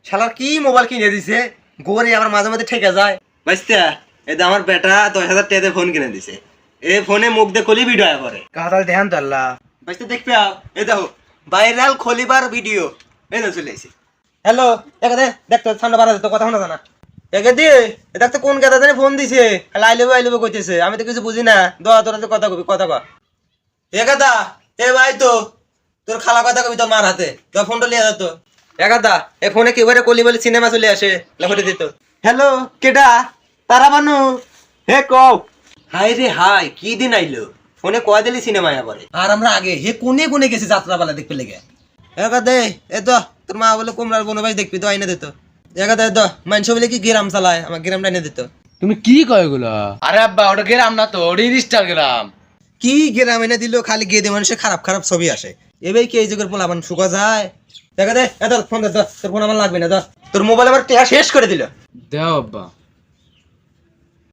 শালার কি মোবাইল কিনে দিছে, গোরে আবার মাঝে মাঝে ঠেকে যায়। বাইস্তা এটা আমার বেটা 10,000 টাকাতে ফোন কিনে দিছে। এই ফোনে মুখ দিয়ে খলি ভিডিও করে। কাতাল ধ্যান তো আল্লাহ। বাইস্তা দেখবে এই দেখো ভাইরাল খলিবার ভিডিও এই না চলে আইছে। হ্যালো, একা দে দেখ তো সামনে বাড়া তো কথা শোনা জানা। একে দি দেখ তো কোন গাদা জানি ফোন দিছে, আই লভ কইতেছে, আমি তো কিছু বুঝি না। তোরা তো কথা কবি, কথা কয়। একাদা এ ভাই তো তোর খালা কথা কবি তোর মার হাতে, তোর ফোনটা লিয়ে যেত। একাদা এ ফোনে কি করে কলি বলে সিনেমা চলে আসে, লেখতে দিত। হ্যালো কেডা? তারা বানু হে কও। হাই রে হাই, কি দিন আইলো, ফোনে কয় দিলি সিনেমায় আবারে। আর আমরা আগে হে কোনে কোনে গেছি যাত্রাপালা দেখতে লেগে। একাদে এ তো তোর মা বলে কুমড়ার বোন ভাই দেখবি তো, আইনে দিত। একাদে তো মানুষ বলে কি গ্রাম চালায়, আমার গ্রামটা এনে দিত। তুমি কি কয় এগুলা? আরে আব্বা ওটা গ্রাম না তো, ওটা ইনস্টাগ্রাম। কি গ্রাম এনে দিল, খালি গিয়ে দিয়ে মানুষের খারাপ খারাপ ছবি আসে। এবার কি এই যুগের পোলা মানুষ শুকা যায়। দেখা দে এত ফোন দে, তোর ফোন আমার লাগবে না, তোর মোবাইল আবার শেষ করে দিল। দেও আব্বা।